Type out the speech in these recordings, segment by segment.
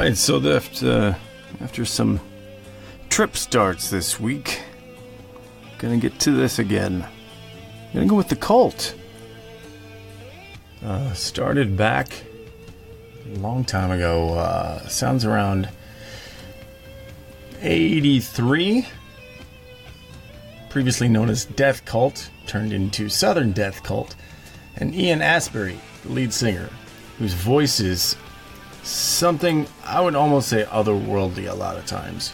Alright, so after some trip starts this week, gonna get to this again. Gonna go with the Cult. Started back a long time ago. Sounds around 83. Previously known as Death Cult, turned into Southern Death Cult. And Ian Astbury, the lead singer, whose voice is something I would almost say otherworldly a lot of times.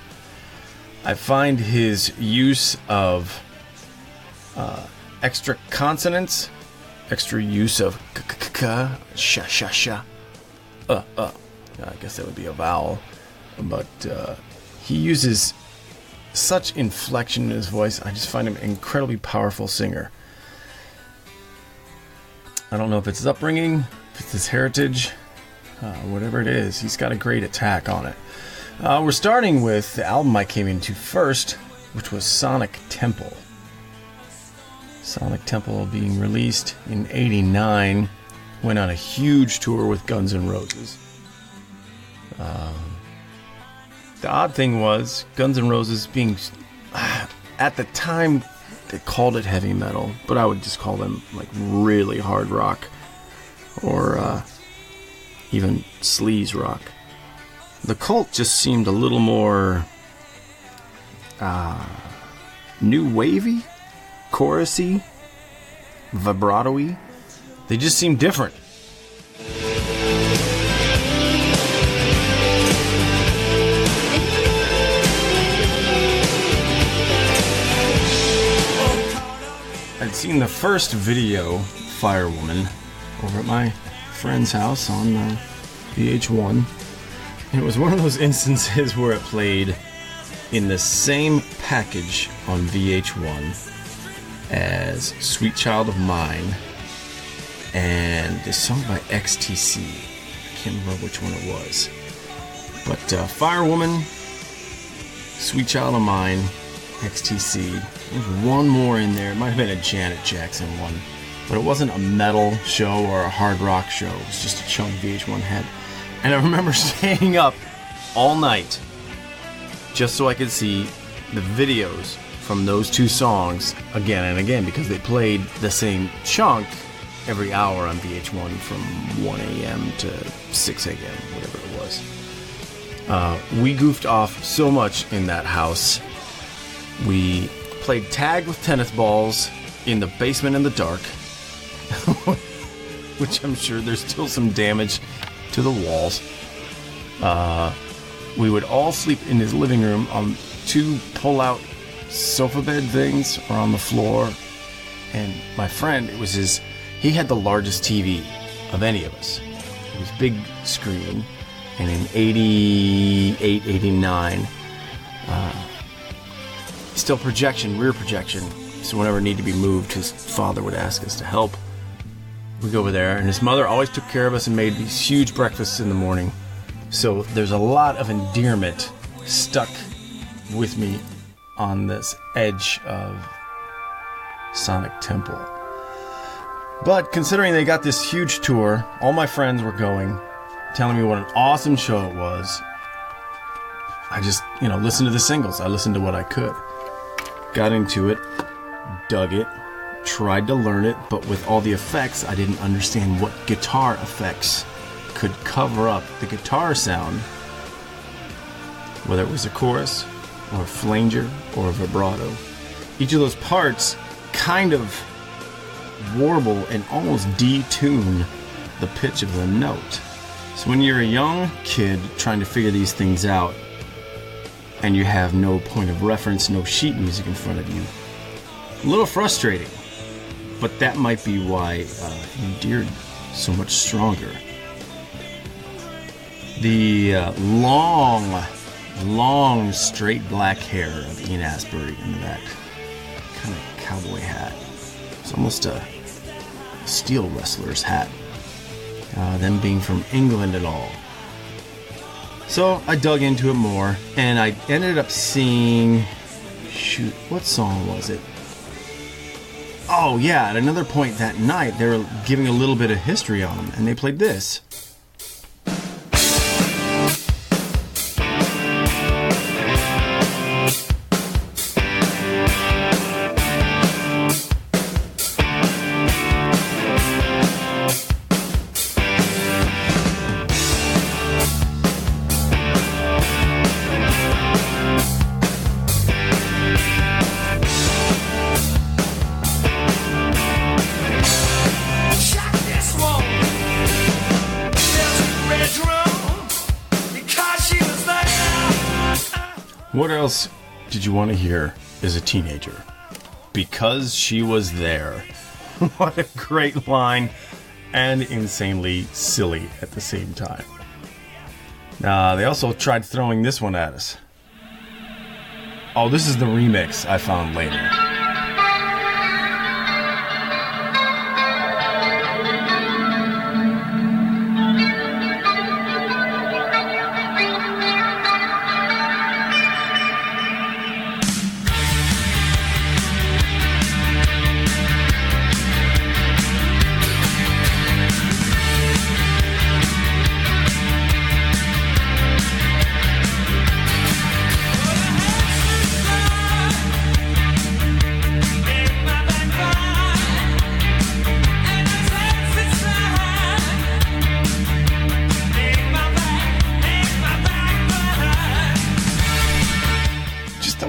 I find his use of extra consonants, extra use of sha. I guess that would be a vowel, but he uses such inflection in his voice. I just find him an incredibly powerful singer. I don't know if it's his upbringing, if it's his heritage, whatever it is, he's got a great attack on it. We're starting with the album I came into first, which was Sonic Temple. Sonic Temple being released in '89, went on a huge tour with Guns N' Roses. The odd thing was, Guns N' Roses being, at the time, they called it heavy metal, but I would just call them like really hard rock, or even sleaze rock. The Cult just seemed a little more new wavy, chorusy, vibrato-y. They just seemed different. I'd seen the first video, Firewoman, over at my friend's house on VH1. And it was one of those instances where it played in the same package on VH1 as Sweet Child of Mine and this song by XTC. I can't remember which one it was. But Firewoman, Sweet Child of Mine, XTC. There's one more in there. It might have been a Janet Jackson one. But it wasn't a metal show or a hard rock show. It was just a chunk VH1 had. And I remember staying up all night just so I could see the videos from those two songs again and again, because they played the same chunk every hour on VH1 from 1 a.m. to 6 a.m., whatever it was. We goofed off so much in that house. We played tag with tennis balls in the basement in the dark, which I'm sure there's still some damage to the walls. We would all sleep in his living room on two pull-out sofa bed things or on the floor. And my friend, he had the largest TV of any of us. It was big screen. And in 88, 89, still rear projection. So whenever it needed to be moved, his father would ask us to help. We'd go over there, and his mother always took care of us and made these huge breakfasts in the morning. So there's a lot of endearment stuck with me on this edge of Sonic Temple. But considering they got this huge tour, all my friends were going, telling me what an awesome show it was, I just, listened to the singles. I listened to what I could. Got into it, dug it, tried to learn it, but with all the effects, I didn't understand what guitar effects could cover up the guitar sound, whether it was a chorus, or a flanger, or a vibrato. Each of those parts kind of warble and almost detune the pitch of the note. So when you're a young kid trying to figure these things out, and you have no point of reference, no sheet music in front of you, a little frustrating. But that might be why he endeared so much stronger. The long, straight black hair of Ian Astbury and that kind of cowboy hat. It's almost a steel wrestler's hat. Them being from England and all. So I dug into it more, and I ended up seeing... what song was it? Oh yeah, at another point that night, they were giving a little bit of history on him, and they played this. What else did you want to hear as a teenager? Because she was there. What a great line, and insanely silly at the same time. They also tried throwing this one at us. Oh, this is the remix I found later.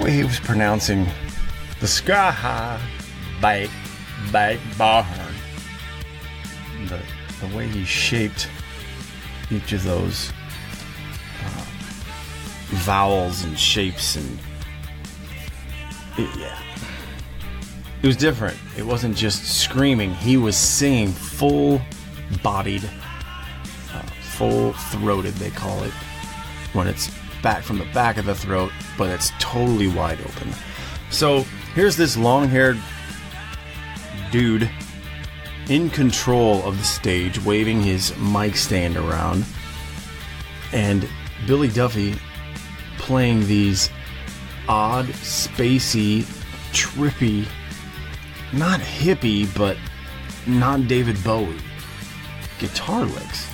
He was pronouncing the ska bite barn. The way he shaped each of those vowels and shapes, and it was different. It wasn't just screaming. He was singing full-bodied, full-throated, they call it, when it's back from the back of the throat, but it's totally wide open. So here's this long-haired dude in control of the stage, waving his mic stand around, and Billy Duffy playing these odd, spacey, trippy, not hippie, but not David Bowie guitar licks.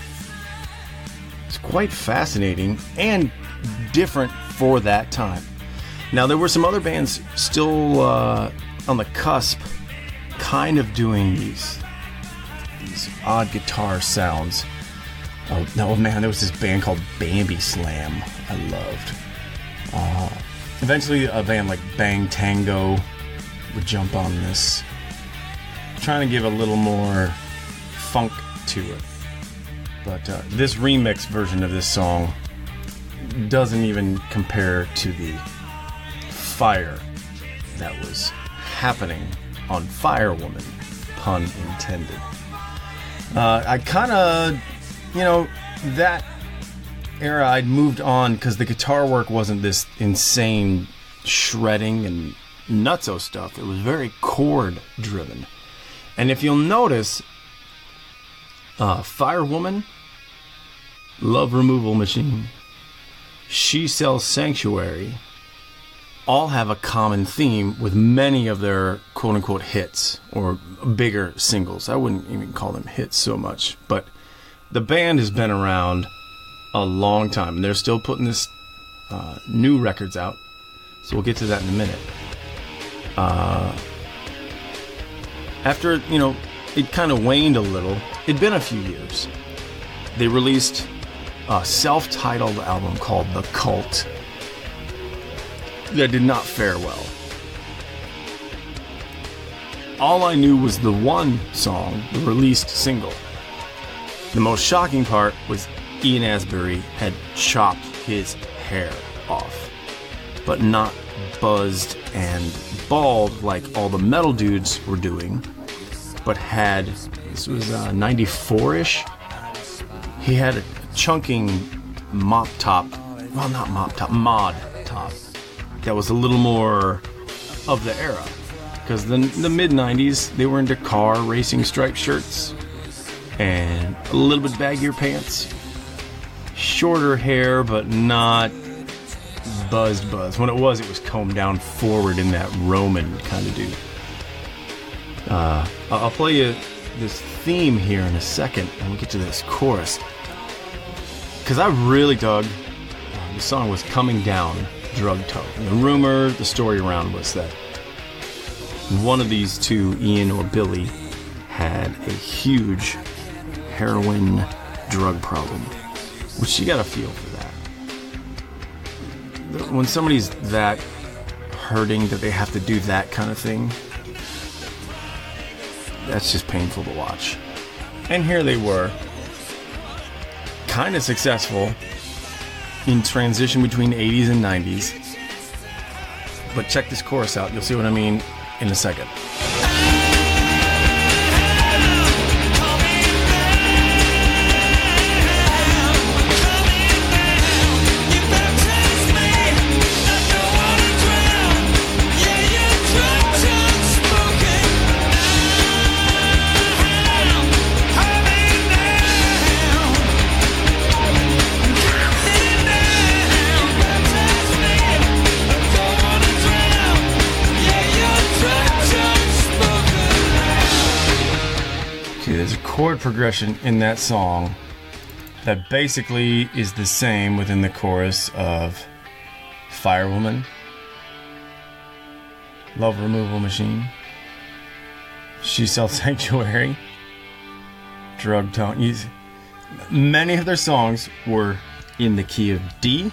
It's quite fascinating and different for that time. Now, there were some other bands still on the cusp, kind of doing these odd guitar sounds. Oh man, there was this band called Bambi Slam I loved. Eventually a band like Bang Tango would jump on this, trying to give a little more funk to it. But this remix version of this song doesn't even compare to the fire that was happening on Firewoman, pun intended. I kind of, that era I'd moved on because the guitar work wasn't this insane shredding and nutso stuff. It was very chord driven. And if you'll notice, Firewoman, Love Removal Machine, She Sells Sanctuary, all have a common theme with many of their quote-unquote hits or bigger singles. I wouldn't even call them hits so much, but the band has been around a long time, and they're still putting this new records out, so we'll get to that in a minute. After, it kind of waned a little, it'd been a few years, they released a self-titled album called The Cult that did not fare well. All I knew was the one song, the released single. The most shocking part was Ian Astbury had chopped his hair off, but not buzzed and bald like all the metal dudes were doing, but had, this was 94-ish, he had a chunking mod top that was a little more of the era, because the mid-90s they were into car racing striped shirts and a little bit baggier pants, shorter hair but not buzzed. When it was combed down forward in that Roman kind of dude. I'll play you this theme here in a second and we get to this chorus, because I really dug the song was Coming Down Drug Tug. And the story around was that one of these two, Ian or Billy, had a huge heroin drug problem, which you gotta feel for that. When somebody's that hurting that they have to do that kind of thing, that's just painful to watch. And here they were, kind of successful in transition between 80s and 90s, but check this chorus out. You'll see what I mean in a second. There's a chord progression in that song that basically is the same within the chorus of Firewoman, Love Removal Machine, She Sells Sanctuary, Drug Tone. Many of their songs were in the key of D,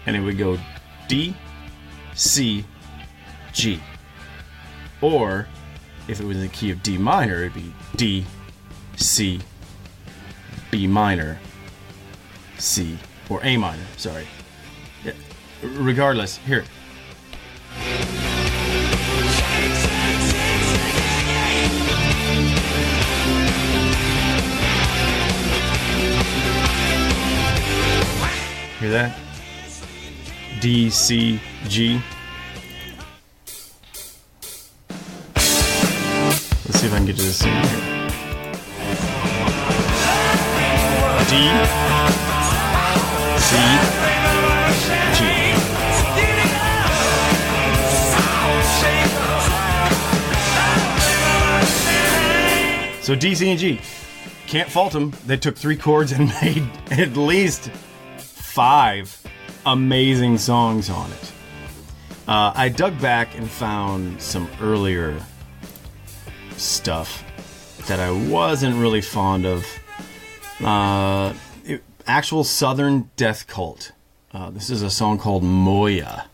and it would go D, C, G. Or if it was in the key of D minor, it'd be D, C, B minor, C, or A minor, sorry. Yeah. Regardless, here. Hear that? D, C, G. Let's see if I can get to this scene here. D, C, G. So D, C, and G. Can't fault them. They took 3 chords and made at least 5 amazing songs on it. I dug back and found some earlier stuff that I wasn't really fond of. Actual Southern death cult. This is a song called Moya.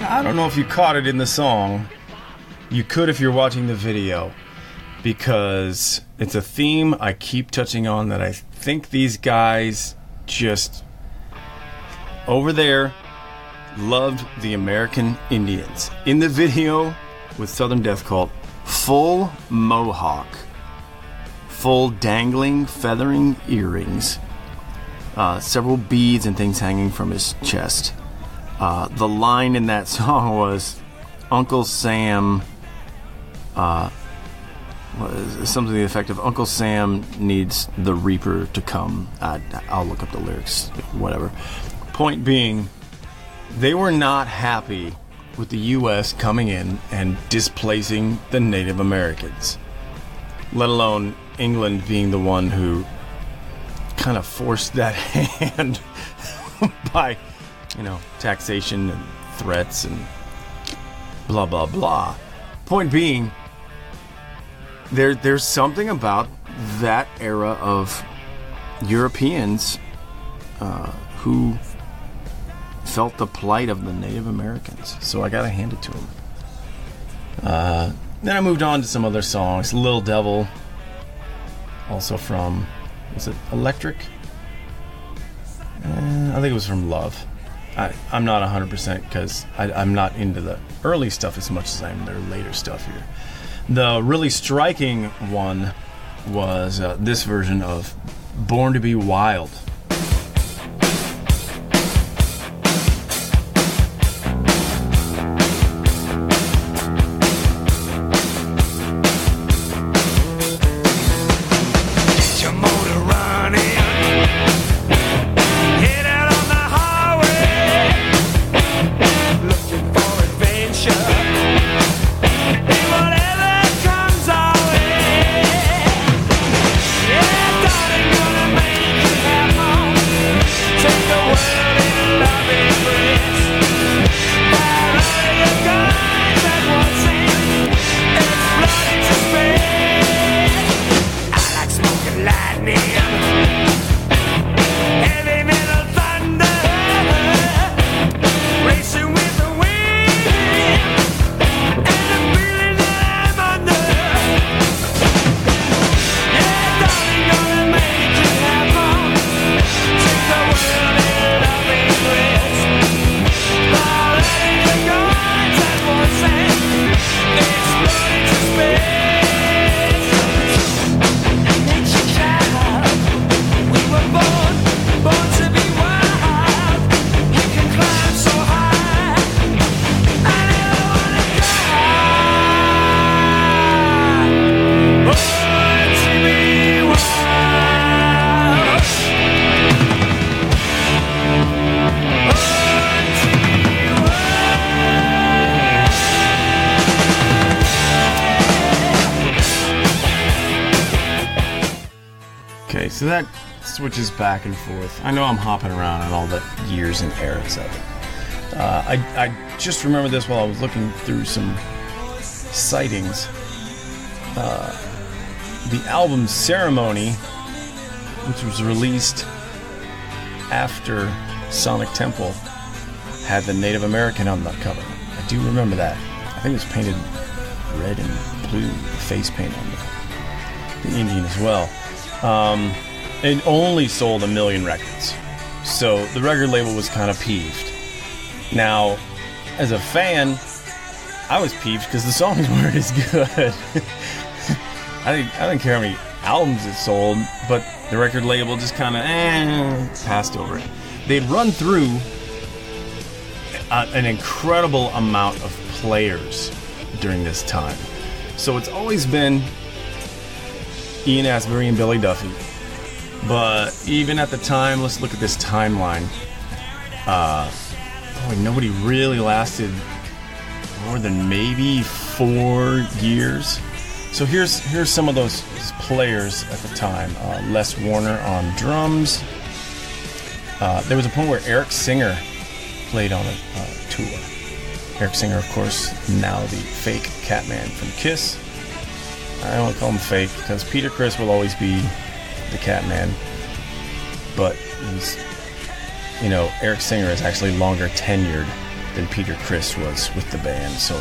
I don't know if you caught it in the song. You could if you're watching the video, because it's a theme I keep touching on that I think these guys just over there loved the American Indians. In the video with Southern Death Cult, full mohawk, full dangling, feathering earrings, several beads and things hanging from his chest. The line in that song was, Uncle Sam, something to the effect of, Uncle Sam needs the Reaper to come. I'll look up the lyrics, whatever. Point being, they were not happy with the U.S. coming in and displacing the Native Americans, let alone England being the one who kind of forced that hand by, taxation and threats and blah, blah, blah. Point being, there's something about that era of Europeans who felt the plight of the Native Americans. So I gotta hand it to them. Then I moved on to some other songs. Little Devil, also from, was it Electric? I think it was from Love. I'm not 100% because I'm not into the early stuff as much as I am their later stuff here. The really striking one was this version of Born to Be Wild. Okay, so that switches back and forth. I know I'm hopping around on all the years and eras of it. I just remember this while I was looking through some sightings. The album Ceremony, which was released after Sonic Temple, had the Native American on the cover. I do remember that. I think it was painted red and blue, face paint on the Indian as well. It only sold 1 million records, so the record label was kind of peeved. Now, as a fan, I was peeved because the songs weren't as good. I didn't care how many albums it sold, but the record label just kind of passed over it. They'd run through an incredible amount of players during this time. So it's always been Ian Astbury and Billy Duffy. But even at the time, let's look at this timeline. Nobody really lasted more than maybe 4 years. So here's some of those players at the time. Les Warner on drums. There was a point where Eric Singer played on a tour. Eric Singer, of course, now the fake Catman from Kiss. I don't want to call him fake because Peter Criss will always be the Catman. But he's, Eric Singer is actually longer tenured than Peter Criss was with the band, so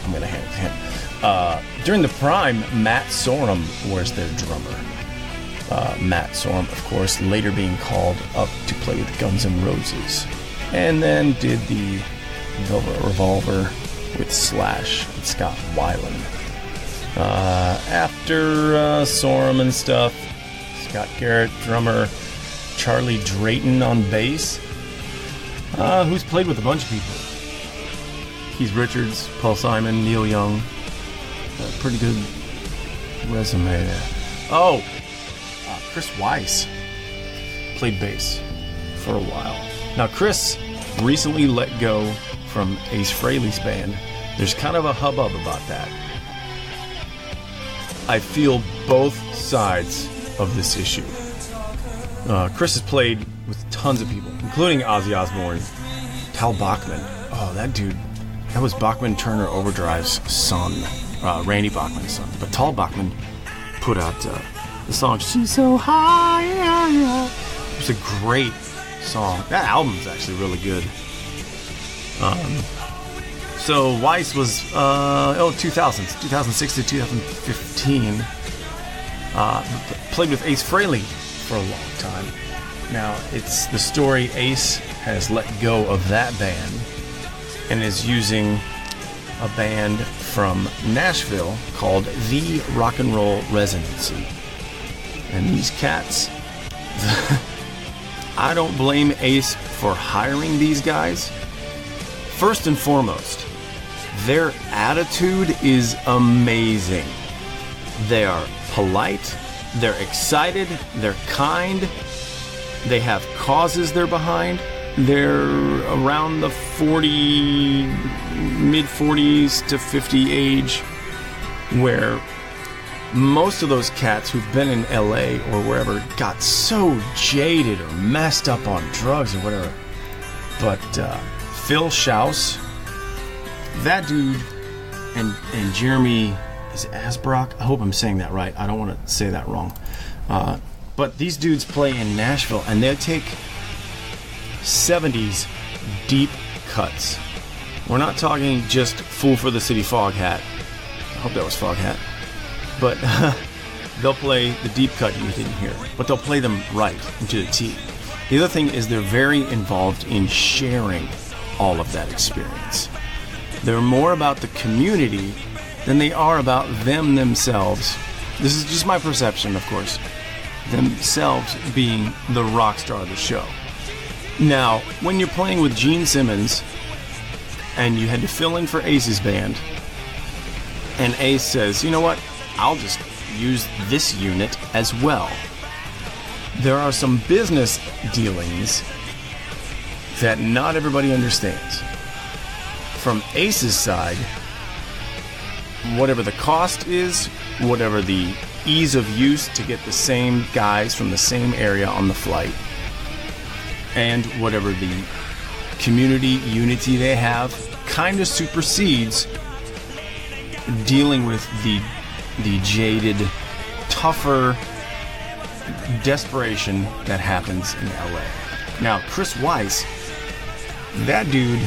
I'm going to hand it to him. During the prime, Matt Sorum was their drummer. Matt Sorum, of course, later being called up to play with Guns N' Roses. And then did the Velvet Revolver with Slash and Scott Weiland. After Sorum and stuff, Scott Garrett, drummer, Charlie Drayton on bass, who's played with a bunch of people. Keith Richards, Paul Simon, Neil Young. Pretty good resume there. Chris Weiss played bass for a while. Now, Chris recently let go from Ace Frehley's band. There's kind of a hubbub about that. I feel both sides of this issue. Chris has played with tons of people, including Ozzy Osbourne, Tal Bachman. Oh, that dude. That was Bachman Turner Overdrive's son, Randy Bachman's son. But Tal Bachman put out the song She's So High. It was a great song. That album's actually really good. So Weiss was 2000s, 2006 to 2015. Played with Ace Frehley for a long time. Now it's the story Ace has let go of that band and is using a band from Nashville called The Rock and Roll Residency. And these cats, I don't blame Ace for hiring these guys. First and foremost, their attitude is amazing. They are polite, they're excited, they're kind, they have causes they're behind. They're around the mid-40s to 50 age, where most of those cats who've been in LA or wherever got so jaded or messed up on drugs or whatever. But Phil Schaus, that dude, and Jeremy, is it Asbrock? I hope I'm saying that right. I don't want to say that wrong. But these dudes play in Nashville, and they take 70s deep cuts. We're not talking just Fool for the City Foghat. I hope that was Foghat. But they'll play the deep cut you didn't hear. But they'll play them right and to the T. The other thing is they're very involved in sharing all of that experience. They're more about the community than they are about them themselves. This is just my perception, of course. Themselves being the rock star of the show. Now, when you're playing with Gene Simmons and you had to fill in for Ace's band, and Ace says, you know what, I'll just use this unit as well. There are some business dealings that not everybody understands. From Ace's side, whatever the cost is, whatever the ease of use to get the same guys from the same area on the flight, and whatever the community unity they have, kind of supersedes dealing with the jaded, tougher desperation that happens in LA. Now, Chris Weiss, that dude,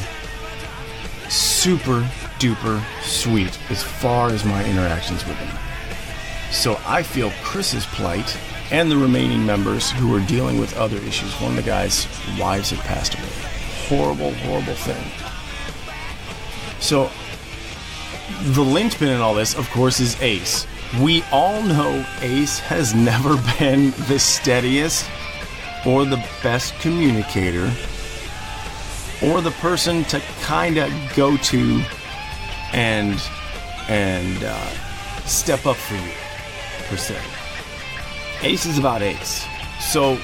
super duper sweet as far as my interactions with him. So I feel Chris's plight and the remaining members who are dealing with other issues. One of the guys' wives had passed away. Horrible, horrible thing. So the linchpin in all this, of course, is Ace. We all know Ace has never been the steadiest or the best communicator or the person to kind of go to and step up for you, per se. Ace is about Ace. So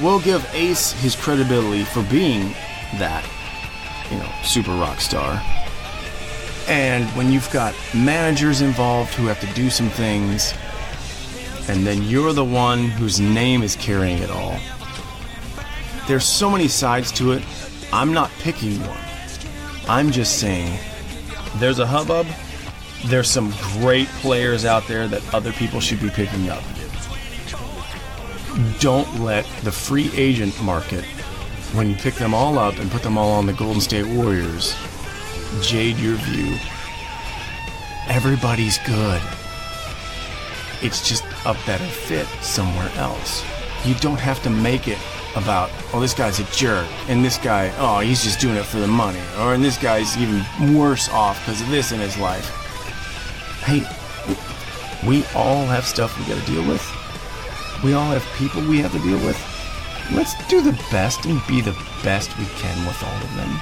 we'll give Ace his credibility for being that, super rock star. And when you've got managers involved who have to do some things, and then you're the one whose name is carrying it all, there's so many sides to it. I'm not picking one. I'm just saying there's a hubbub. There's some great players out there that other people should be picking up. Don't let the free agent market, when you pick them all up and put them all on the Golden State Warriors, jade your view. Everybody's good. It's just a better fit somewhere else. You don't have to make it about, oh, this guy's a jerk, and this guy, oh, he's just doing it for the money, and this guy's even worse off because of this in his life. Hey, we all have stuff we gotta deal with. We all have people we have to deal with. Let's do the best and be the best we can with all of them.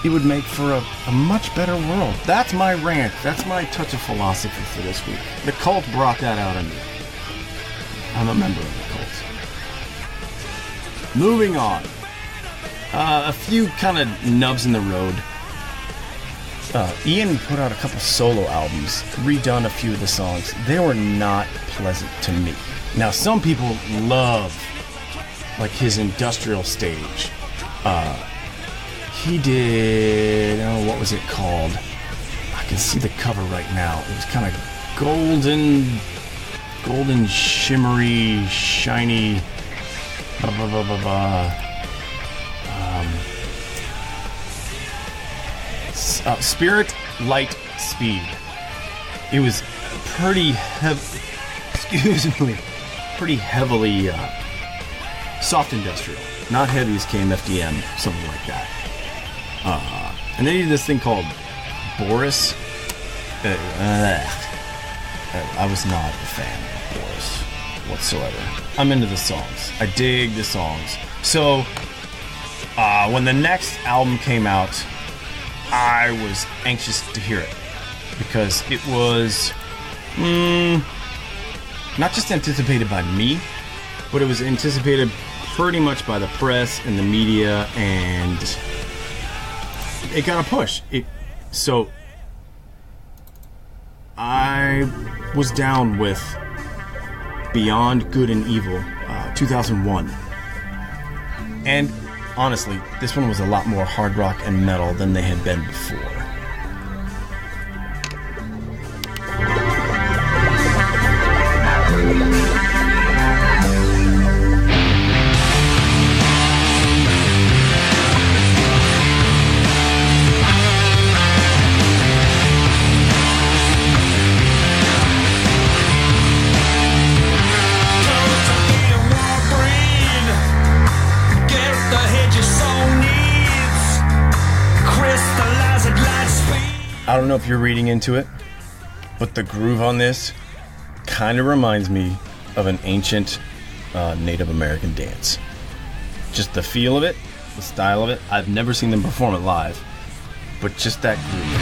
It would make for a much better world. That's my rant. That's my touch of philosophy for this week. The cult brought that out of me. I'm a member of the cult. Moving on. A few kind of nubs in the road. Ian put out a couple solo albums, redone a few of the songs. They were not pleasant to me. Now, some people love, like, his industrial stage. He did, what was it called? I can see the cover right now. It was kind of golden, shimmery, shiny, Spirit, Light, Speed. It was pretty heavily soft industrial, not heavy as KMFDM, something like that. And then he did this thing called Boris. I was not a fan of Boris whatsoever. I'm into the songs. I dig the songs. So, when the next album came out, I was anxious to hear it because it was not just anticipated by me, but it was anticipated pretty much by the press and the media, and it got a push. So I was down with Beyond Good and Evil, 2001. And honestly, this one was a lot more hard rock and metal than they had been before. I don't know if you're reading into it, but the groove on this kind of reminds me of an ancient Native American dance. Just the feel of it, the style of it. I've never seen them perform it live, but just that groove.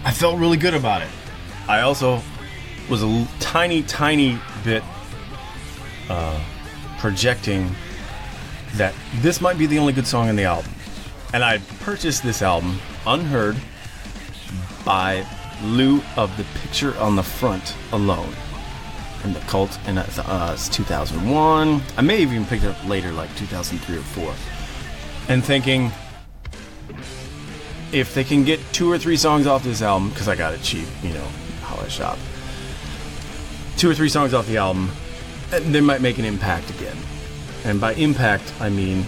I felt really good about it. I also was a tiny bit projecting that this might be the only good song in the album. And I purchased this album unheard by lieu of the picture on the front alone. And the Cult, and it's 2001. I may have even picked it up later, like 2003 or 4. And thinking, if they can get 2 or 3 songs off this album, because I got it cheap, how I shop. 2 or 3 songs off the album, they might make an impact again. And by impact, I mean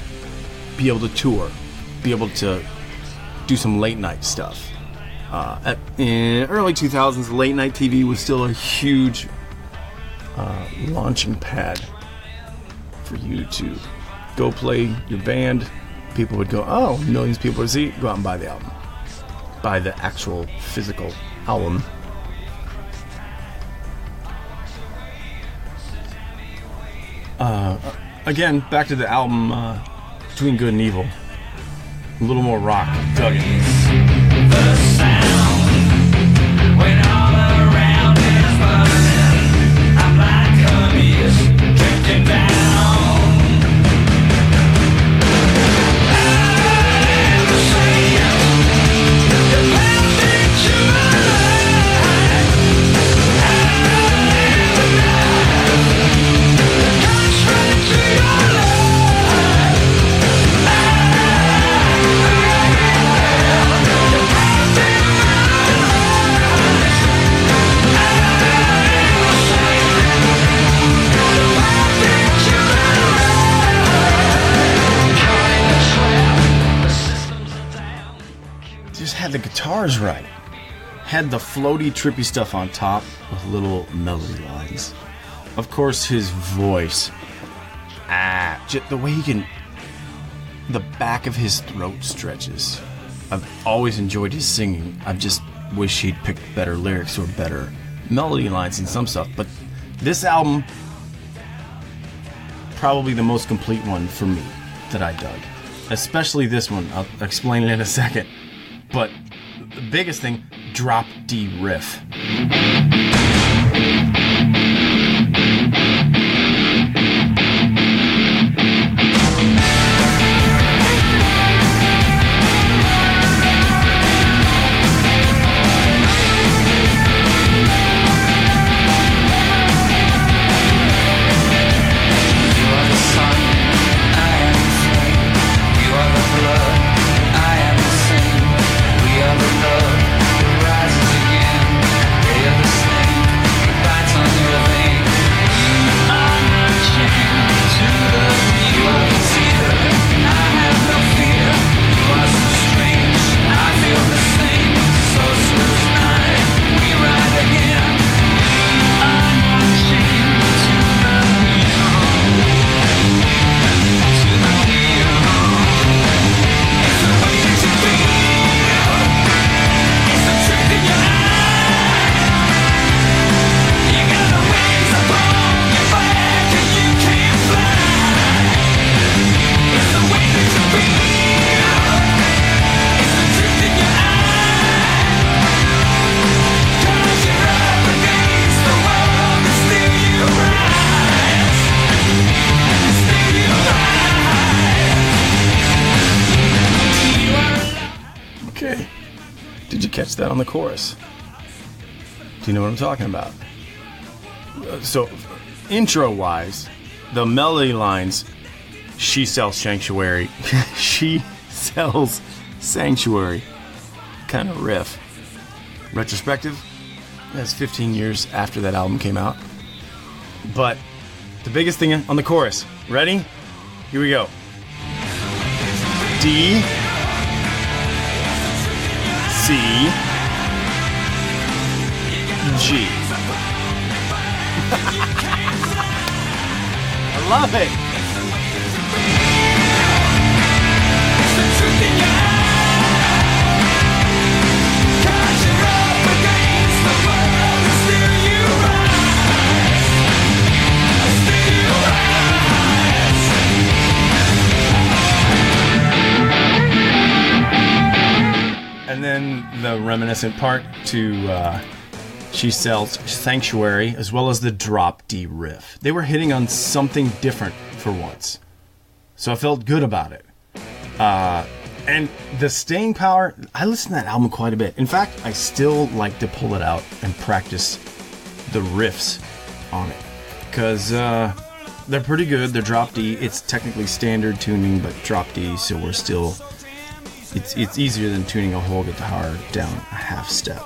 be able to tour, be able to do some late night stuff. In early 2000s, late night TV was still a huge launching pad for you to go play your band. People would go, oh, millions of people to see, go out and buy the album. Buy the actual physical album. Again, back to the album Between Good and Evil. A little more rock. Dug it. The sound when all around is burning. I'm like honey drifting down. Had the guitars right, had the floaty, trippy stuff on top with little melody lines. Of course, his voice, just the way he can, the back of his throat stretches. I've always enjoyed his singing. I just wish he'd picked better lyrics or better melody lines and some stuff. But this album, probably the most complete one for me that I dug. Especially this one. I'll explain it in a second. But the biggest thing, drop D riff. catch that on the chorus. Do you know what I'm talking about? So, intro-wise, the melody lines, she sells sanctuary. She sells sanctuary. Kind of riff. Retrospective, that's 15 years after that album came out. But the biggest thing on the chorus. Ready? Here we go. D, C, G. I love it. And then the reminiscent part to She Sells Sanctuary, as well as the drop D riff. They were hitting on something different for once. So I felt good about it. And the staying power, I listen to that album quite a bit. In fact, I still like to pull it out and practice the riffs on it. Because they're pretty good. They're drop D. It's technically standard tuning, but drop D, so we're still... It's easier than tuning a whole guitar down a half step.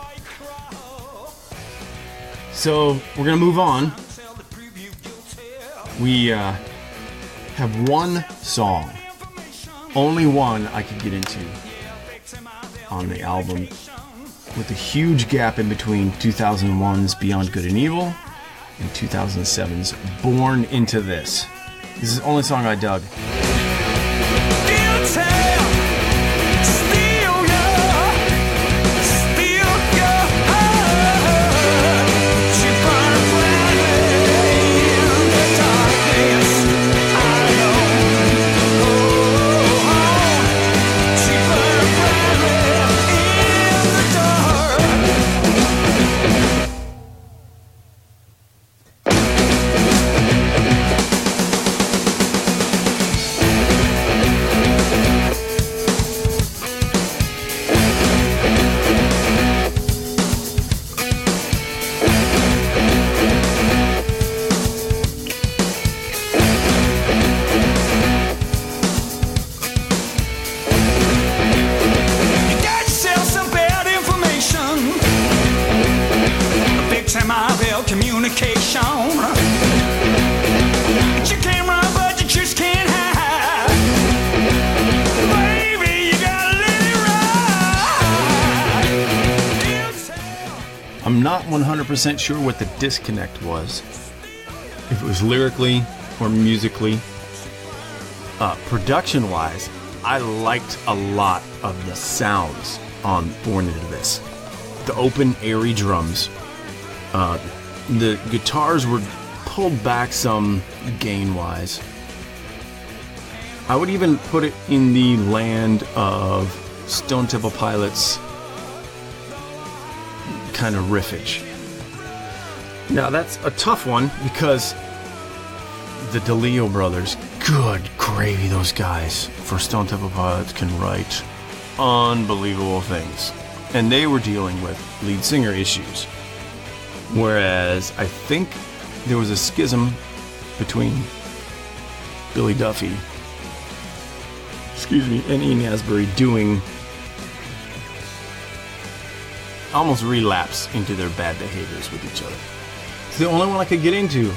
So we're gonna move on. We have one song, only one I could get into on the album, with a huge gap in between 2001's Beyond Good and Evil and 2007's Born Into This. This is the only song I dug. I'm not 100% sure what the disconnect was. If it was lyrically or musically. Production-wise, I liked a lot of the sounds on Born Into This. The open, airy drums. The guitars were pulled back some gain-wise. I would even put it in the land of Stone Temple Pilots kind of riffage. Now that's a tough one because the DeLeo brothers, good gravy, those guys for Stone Temple Pilots can write unbelievable things. And they were dealing with lead singer issues. Whereas I think there was a schism between Billy Duffy, and Ian Astbury doing almost relapse into their bad behaviors with each other. It's the only one I could get into.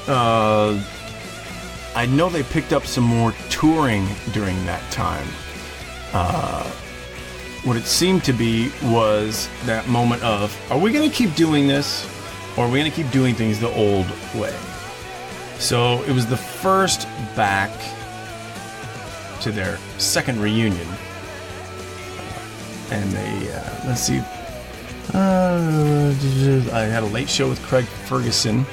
I know they picked up some more touring during that time. What it seemed to be was that moment of, are we going to keep doing this, or are we going to keep doing things the old way? So it was the first back to their second reunion. And they, let's see, I had a late show with Craig Ferguson.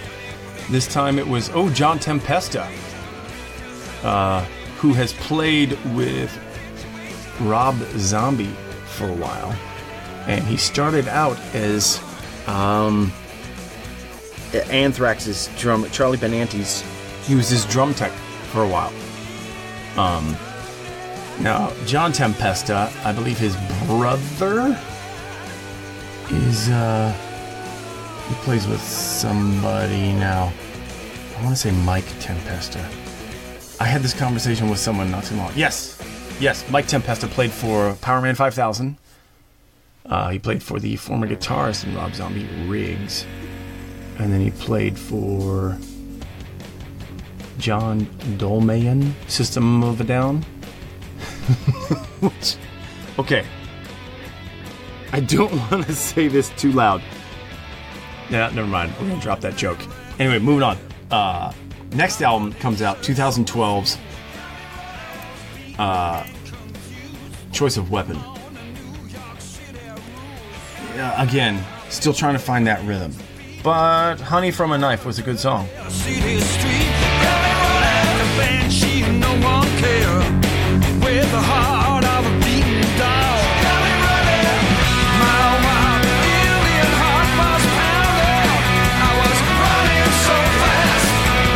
This time it was, John Tempesta, who has played with Rob Zombie for a while. And he started out as Anthrax's drum, Charlie Benante's, he was his drum tech for a while. Now, John Tempesta, I believe his brother is he plays with somebody now. I want to say Mike Tempesta. I had this conversation with someone not too long. Yes, Mike Tempesta played for Powerman 5000. He played for the former guitarist in Rob Zombie, Riggs. And then he played for John Dolmayan, System of a Down. Okay. I don't want to say this too loud. Yeah, never mind. We're going to drop that joke. Anyway, moving on. Next album comes out, 2012's Choice of Weapon. Again, still trying to find that rhythm. But Honey from a Knife was a good song. With the heart of a beaten dog. My wild Indian heart was pounding. I was running so fast.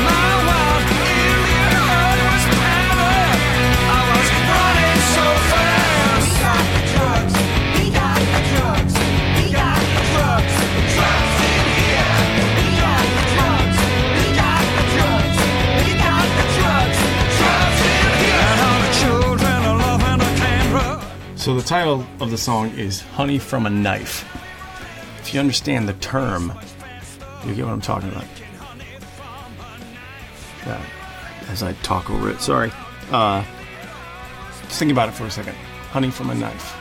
My wild Indian heart was pounding. I was running so fast. We got the drugs. We got the drugs. We got the drugs. The drugs in here. We got the drugs. We got the drugs. We got the drugs. Drugs in here. And all the children. So the title of the song is Honey from a Knife. If you understand the term, you get what I'm talking about. As I talk over it, sorry. Just think about it for a second. Honey from a knife.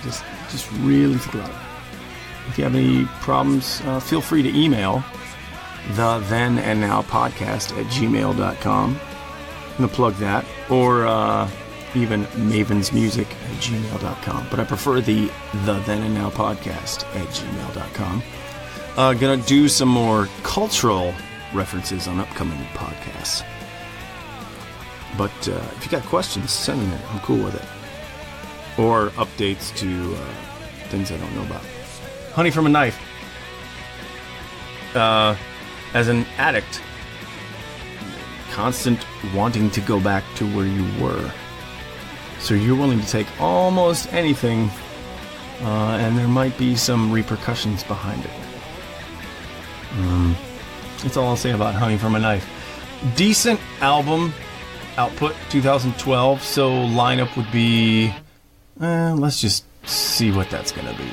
Just really think about it. If you have any problems, feel free to email the then and now podcast at gmail.com. I'm going to plug that. Or even mavensmusic@gmail.com, but I prefer the then and now podcast at gmail.com. Gonna do some more cultural references on upcoming podcasts, but if you got questions, send them in. I'm cool with it, or updates to things I don't know about. Honey from a Knife. As an addict, constant wanting to go back to where you were. So you're willing to take almost anything, and there might be some repercussions behind it. That's all I'll say about Honey from a Knife. Decent album output, 2012, so lineup would be... let's just see what that's going to be.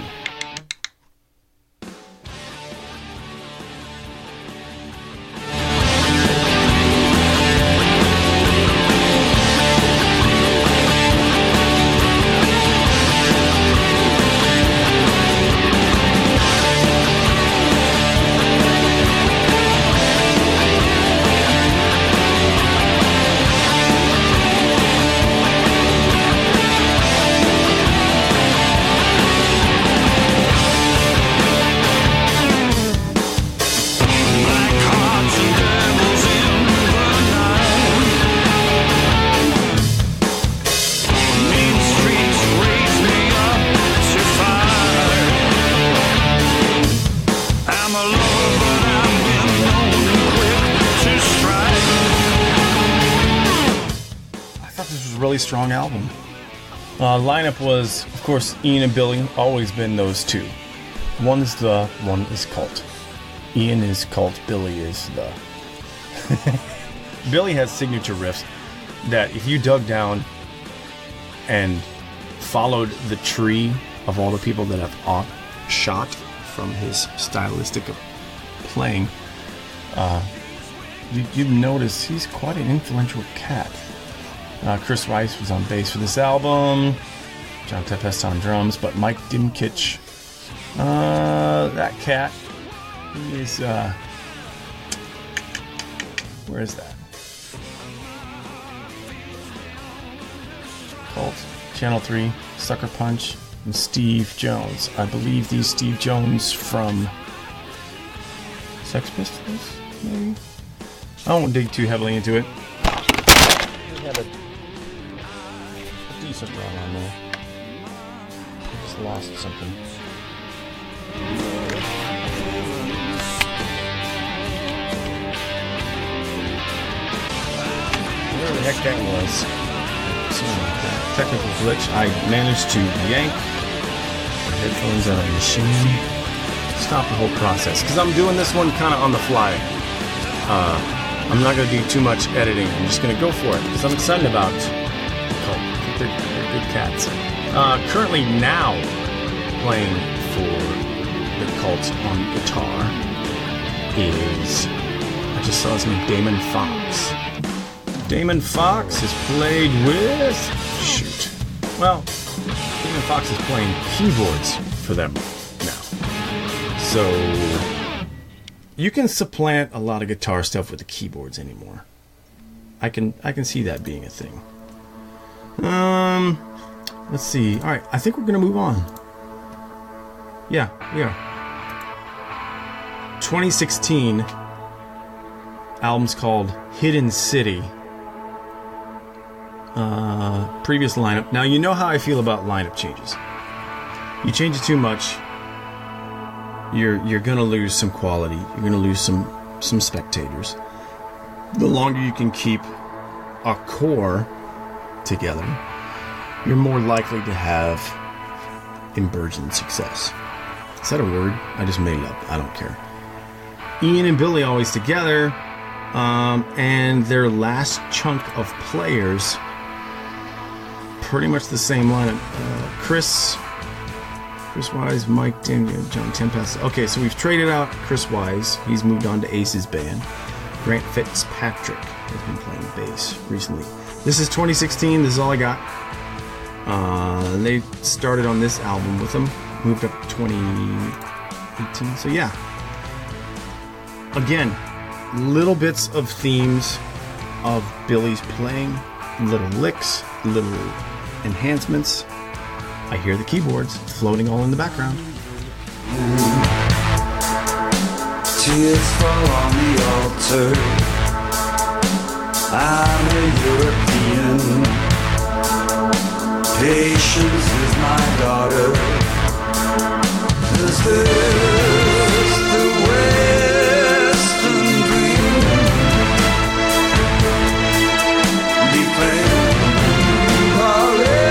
Strong album. Lineup was, of course, Ian and Billy. Always been those two. One is the, one is cult. Ian is cult, Billy is the. Billy has signature riffs that if you dug down and followed the tree of all the people that have shot from his stylistic of playing, you'd notice he's quite an influential cat. Chris Rice was on bass for this album, John Tempesta on drums, but Mike didn't catch that cat. He is, where is that? Cult, Channel 3, Sucker Punch, and Steve Jones. I believe these Steve Jones from Sex Pistols, maybe? I won't dig too heavily into it. We have a decent run on there. I just lost something. Whatever the heck that was. Something like that. Technical glitch. I managed to yank headphones out of the machine. Stop the whole process because I'm doing this one kind of on the fly. I'm not going to do too much editing. I'm just going to go for it because I'm excited about Cult. They're good cats. Currently now playing for the Cult on guitar is, I just saw his name, Damon Fox. Damon Fox has played with, well, Damon Fox is playing keyboards for them now. So you can supplant a lot of guitar stuff with the keyboards anymore. I can see that being a thing. Let's see. All right, I think we're gonna move on. Yeah, we are. 2016 album's called Hidden City. Previous lineup. Now you know how I feel about lineup changes. You change it too much, you're gonna lose some quality. You're gonna lose some spectators. The longer you can keep a core together, you're more likely to have emergent success. Is that a word? I just made it up. I don't care. Ian and Billy always together, and their last chunk of players, pretty much the same lineup. Chris Wise, Mike Daniel, John Tempest. Okay, so we've traded out Chris Wise. He's moved on to Ace's band. Grant Fitzpatrick has been playing bass recently. This is 2016. This is all I got. They started on this album with him. Moved up to 2018. So yeah. Again, little bits of themes of Billy's playing. Little licks, little enhancements. I hear the keyboards floating all in the background. Tears fall on the altar. I'm a European. Patience is my daughter. Is this the Western dream? Defend our liberty.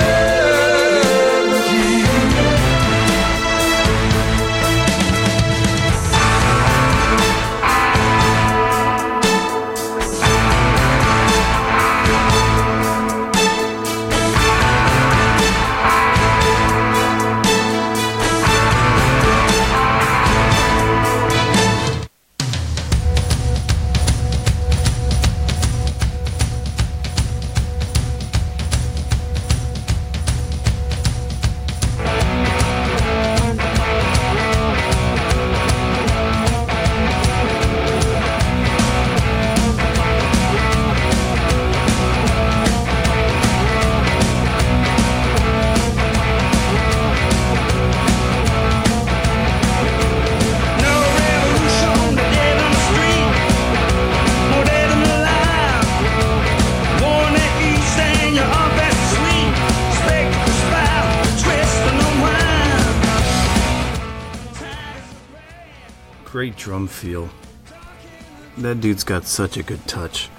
Great drum feel. That dude's got such a good touch.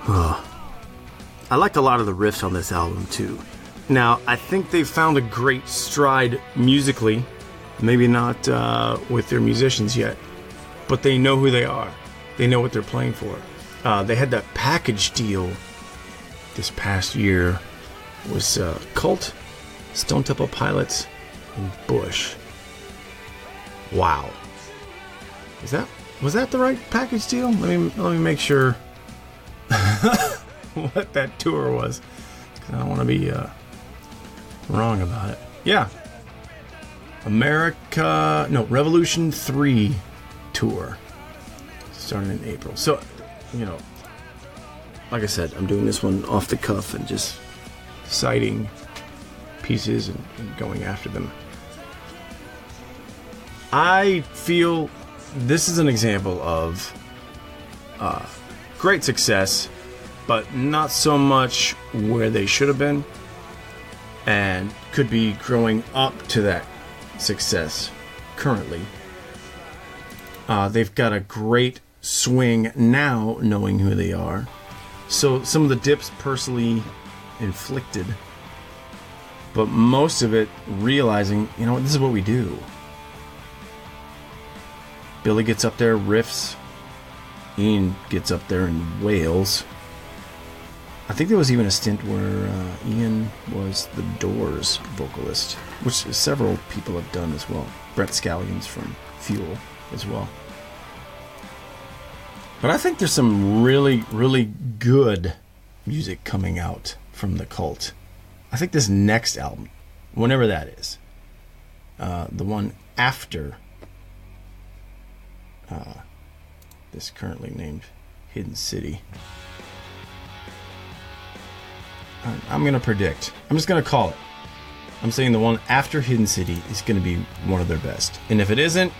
I liked a lot of the riffs on this album too. Now, I think they've found a great stride musically. Maybe not with their musicians yet, but they know who they are. They know what they're playing for. They had that package deal this past year. It was Cult, Stone Temple Pilots, and Bush. Wow. Was that the right package deal? Let me make sure what that tour was, because I don't want to be wrong about it. Yeah, Revolution 3 tour starting in April. So, like I said, I'm doing this one off the cuff and just citing pieces and going after them. I feel this is an example of great success, but not so much where they should have been, and could be growing up to that success currently. They've got a great swing now, knowing who they are. So some of the dips personally inflicted, but most of it realizing, you know what, this is what we do. Billy gets up there, riffs. Ian gets up there and wails. I think there was even a stint where Ian was the Doors vocalist, which several people have done as well. Brett Scallions from Fuel as well. But I think there's some really, really good music coming out from the Cult. I think this next album, whenever that is, the one after this currently named Hidden City, I'm going to predict. I'm just going to call it. I'm saying the one after Hidden City is going to be one of their best. And if it isn't,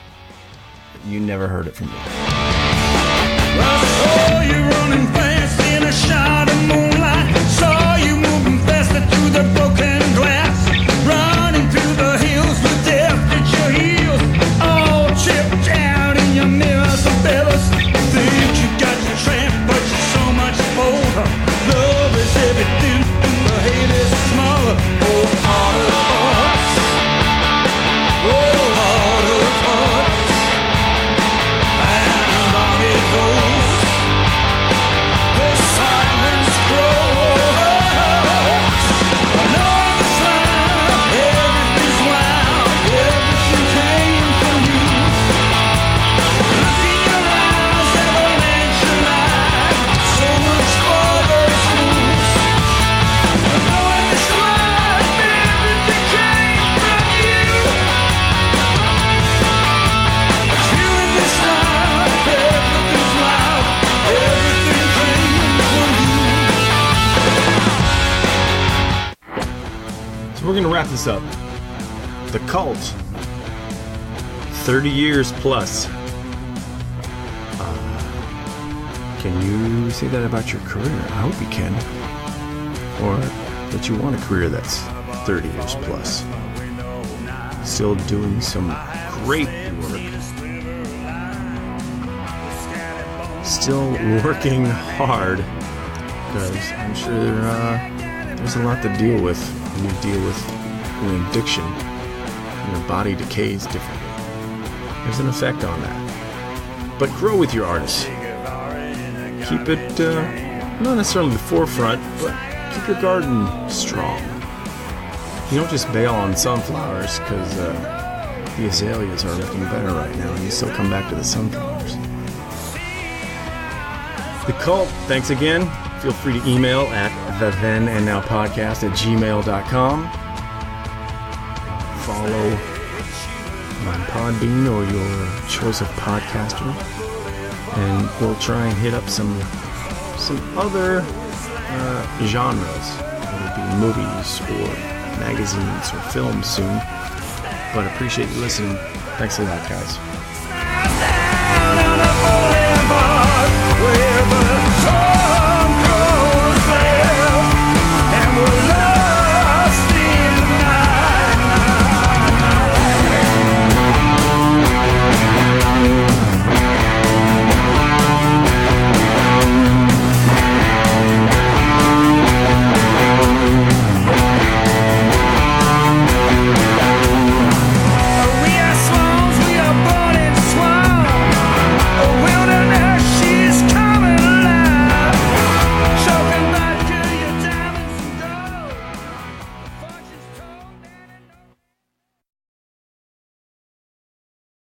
you never heard it from me. I saw you running fast in a shot of moonlight. Saw you moving faster through the broken glass. Running through the hills with death at your heels. All chipped out in your mirrors and feathers. Think you got your tramp, but you're so much bolder. Love is everything, and the hate is smaller. Oh, heart of hearts. Oh, heart of hearts. And on it goes. The silence grows. Along the side, everything's wild. Everything came from you. Look in your eyes, avalanche your life. So much for those fools. Knowing this life, everything came from you. Feeling this life, everything's wild. Everything came from you. So we're going to wrap this up. The Cult. 30 years plus. Can you say that about your career? I hope you can. Or that you want a career that's 30 years plus. Still doing some great work. Still working hard. Because I'm sure there's a lot to deal with when you deal with an addiction. Your body decays differently. There's an effect on that. But grow with your artists. Keep it, not necessarily the forefront, but keep your garden strong. You don't just bail on sunflowers because the azaleas are looking better right now and you still come back to the sunflowers. The Cult, thanks again. Feel free to email at thethenandnowpodcast@gmail.com. Follow my Podbean or your choice of podcaster. And we'll try and hit up some other genres. Whether it be movies or magazines or films soon. But appreciate you listening. Thanks a lot, guys.